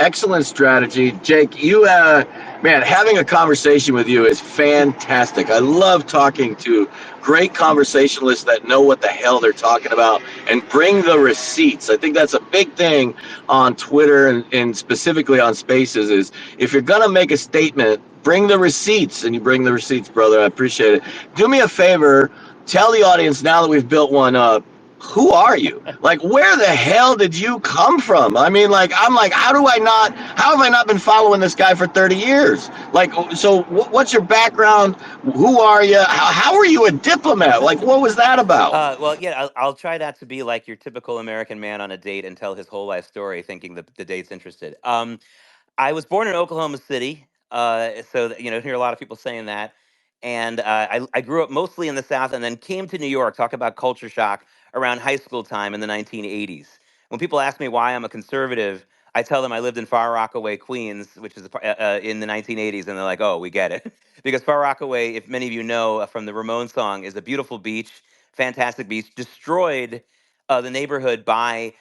Excellent strategy, Jake. Man, having a conversation with you is fantastic. I love talking to great conversationalists that know what the hell they're talking about and bring the receipts. I think that's a big thing on Twitter and specifically on Spaces. Is if you're gonna make a statement, bring the receipts, and you bring the receipts, brother. I appreciate it. Do me a favor. Tell the audience now that we've built one up, who are you? Like, where the hell did you come from? I mean, like, I'm like, how have I not been following this guy for 30 years? Like, so what's your background? Who are you? How are you a diplomat? Like, what was that about? Well, yeah, I'll try not to be like your typical American man on a date and tell his whole life story, thinking that the date's interested. I was born in Oklahoma City, hear a lot of people saying that, and I grew up mostly in the South, and then came to New York. Talk about culture shock around high school time in the 1980s. When people ask me why I'm a conservative, I tell them I lived in Far Rockaway, Queens, which is in the 1980s, and they're like, "Oh, we get it," because Far Rockaway, if many of you know from the Ramones song, is a beautiful beach, fantastic beach, destroyed the neighborhood by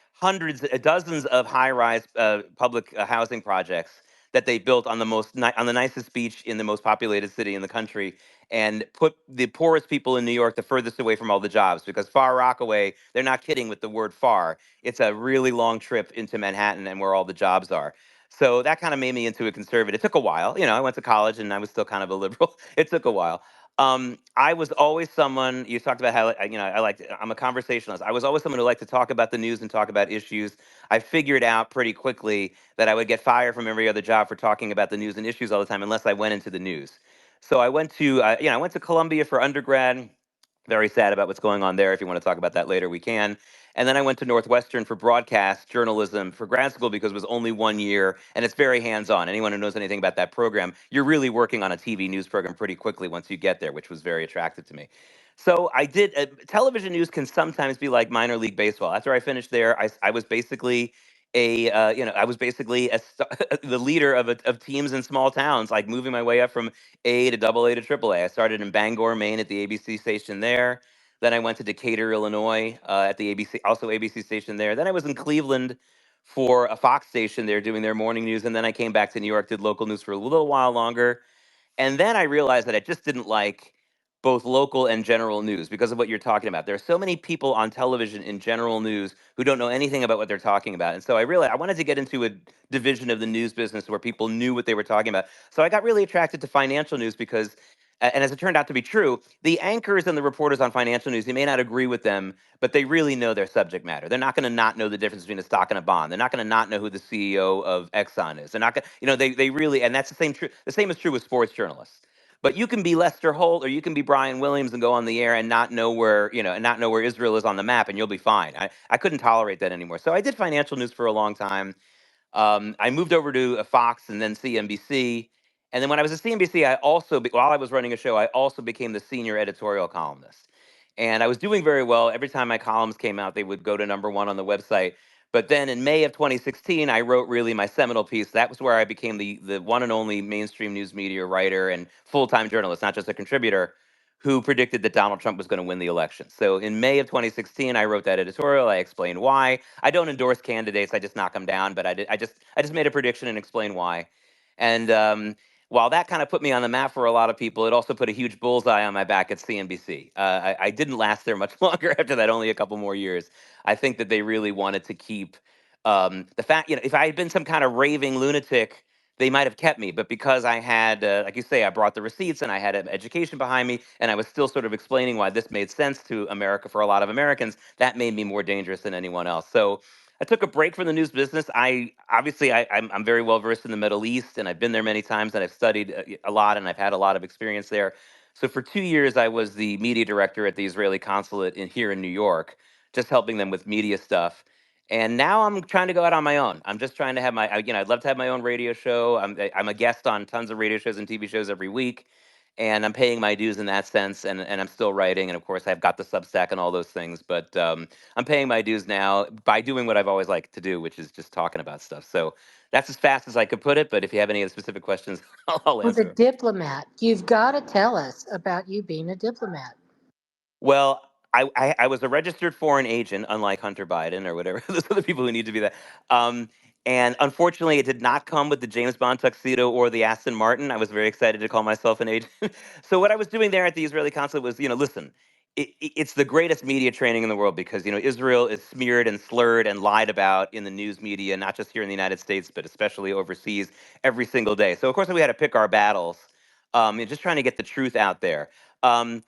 dozens of high-rise public housing projects that they built on on the nicest beach in the most populated city in the country, and put the poorest people in New York the furthest away from all the jobs. Because Far Rockaway, they're not kidding with the word far. It's a really long trip into Manhattan and where all the jobs are. So that kind of made me into a conservative. It took a while. I went to college and I was still kind of a liberal. It took a while. I was always someone you talked about how I'm a conversationalist. I was always someone who liked to talk about the news and talk about issues. I figured out pretty quickly that I would get fired from every other job for talking about the news and issues all the time unless I went into the news. So I went to Columbia for undergrad. Very sad about what's going on there. If you want to talk about that later, we can. And then I went to Northwestern for broadcast journalism for grad school because it was only 1 year and it's very hands on. Anyone who knows anything about that program, you're really working on a TV news program pretty quickly once you get there, which was very attractive to me. So I did. Television news can sometimes be like minor league baseball. After I finished there, I was basically I was basically the leader of teams in small towns, like moving my way up from A to double A to triple A. I started in Bangor, Maine at the ABC station there. Then I went to Decatur, Illinois at the ABC, also ABC station there. Then I was in Cleveland for a Fox station there doing their morning news. And then I came back to New York, did local news for a little while longer. And then I realized that I just didn't like both local and general news because of what you're talking about. There are so many people on television in general news who don't know anything about what they're talking about. And so I realized I wanted to get into a division of the news business where people knew what they were talking about. So I got really attracted to financial news because and as it turned out to be true, the anchors and the reporters on financial news, you may not agree with them, but they really know their subject matter. They're not going to not know the difference between a stock and a bond. They're not going to not know who the CEO of Exxon is. They're not going, they really, and that's the same true. The same is true with sports journalists. But you can be Lester Holt or you can be Brian Williams and go on the air and not know where, and not know where Israel is on the map and you'll be fine. I couldn't tolerate that anymore. So I did financial news for a long time. I moved over to Fox and then CNBC. And then when I was at CNBC, while I was running a show, I also became the senior editorial columnist. And I was doing very well. Every time my columns came out, they would go to number one on the website. But then in May of 2016, I wrote really my seminal piece. That was where I became the one and only mainstream news media writer and full-time journalist, not just a contributor, who predicted that Donald Trump was going to win the election. So in May of 2016, I wrote that editorial. I explained why. I don't endorse candidates. I just knock them down. But I just made a prediction and explained why. And while that kind of put me on the map for a lot of people, it also put a huge bullseye on my back at CNBC. I didn't last there much longer after that, only a couple more years. I think that they really wanted to keep the fact, if I had been some kind of raving lunatic, they might have kept me. But because I had, like you say, I brought the receipts and I had an education behind me, and I was still sort of explaining why this made sense to America for a lot of Americans, that made me more dangerous than anyone else. So I took a break from the news business. I'm very well versed in the Middle East, and I've been there many times, and I've studied a lot, and I've had a lot of experience there. So for 2 years, I was the media director at the Israeli consulate here in New York, just helping them with media stuff. And now I'm trying to go out on my own. I'm just trying to have I'd love to have my own radio show. I'm a guest on tons of radio shows and TV shows every week, and I'm paying my dues in that sense. And I'm still writing, and of course I've got the Substack and all those things. But I'm paying my dues now by doing what I've always liked to do, which is just talking about stuff. So that's as fast as I could put it. But if you have any other specific questions, I'll Was a answer them. diplomat. You've got to tell us about you being a diplomat. Well, I was a registered foreign agent, unlike Hunter Biden or whatever. Those are the people who need to be that. Um, And unfortunately, it did not come with the James Bond tuxedo or the Aston Martin. I was very excited to call myself an agent. So what I was doing there at the Israeli consulate was, listen, it's the greatest media training in the world because, Israel is smeared and slurred and lied about in the news media, not just here in the United States, but especially overseas every single day. So, of course, we had to pick our battles, just trying to get the truth out there. Um,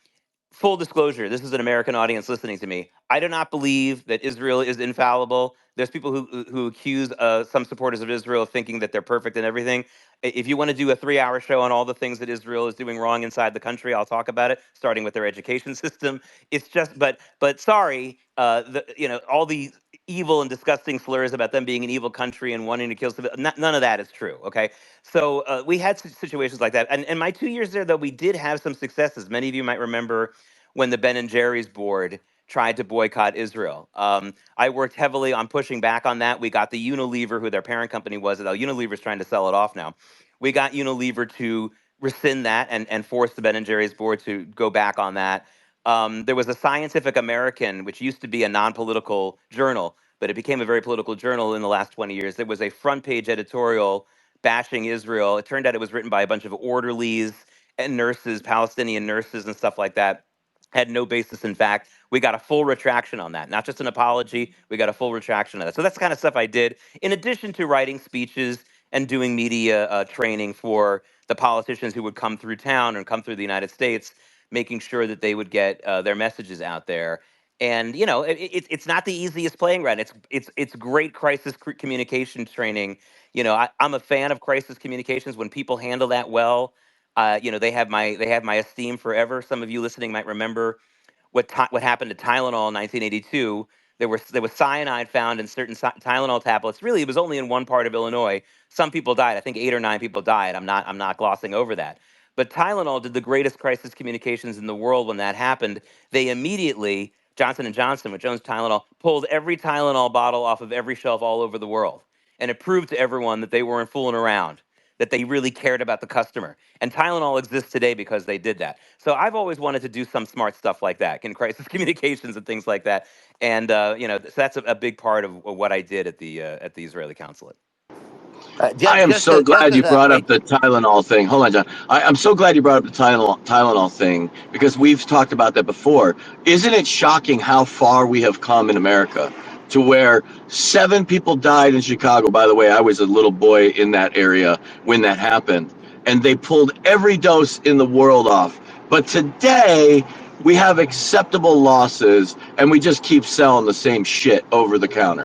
Full disclosure, this is an American audience listening to me. I do not believe that Israel is infallible. There's people who accuse some supporters of Israel of thinking that they're perfect and everything. If you want to do a 3-hour show on all the things that Israel is doing wrong inside the country, I'll talk about it, starting with their education system. It's just, but sorry, all these evil and disgusting slurs about them being an evil country and wanting to kill civilians. None of that is true. Okay, so we had situations like that, and my 2 years there, though, we did have some successes. Many of you might remember when the Ben and Jerry's board tried to boycott Israel. I worked heavily on pushing back on that. We got the Unilever, who their parent company was, though Unilever's trying to sell it off now. We got Unilever to rescind that and force the Ben and Jerry's board to go back on that. There was a Scientific American, which used to be a non-political journal, but it became a very political journal in the last 20 years. There was a front page editorial bashing Israel. It turned out it was written by a bunch of orderlies and nurses, Palestinian nurses and stuff like that. Had no basis in fact. We got a full retraction on that, not just an apology. We got a full retraction of that. So that's the kind of stuff I did, in addition to writing speeches and doing media training for the politicians who would come through town and come through the United States, making sure that they would get their messages out there. And it's not the easiest playing ground. It's great crisis communication training. I'm a fan of crisis communications when people handle that well. They have my esteem forever. Some of you listening might remember what happened to Tylenol in 1982. There was cyanide found in certain Tylenol tablets. Really, it was only in one part of Illinois. Some people died. I think 8 or 9 people died. I'm not glossing over that. But Tylenol did the greatest crisis communications in the world when that happened. They immediately, Johnson and Johnson, which owns Tylenol, pulled every Tylenol bottle off of every shelf all over the world, and it proved to everyone that they weren't fooling around, that they really cared about the customer. And Tylenol exists today because they did that. So I've always wanted to do some smart stuff like that in crisis communications and things like that. And so that's a big part of what I did at the Israeli consulate. I am so glad you brought up Wait, the Tylenol thing. Hold on, John. I'm so glad you brought up the Tylenol thing because we've talked about that before. Isn't it shocking how far we have come in America to where 7 people died in Chicago? By the way, I was a little boy in that area when that happened, and they pulled every dose in the world off. But today, we have acceptable losses, and we just keep selling the same shit over the counter.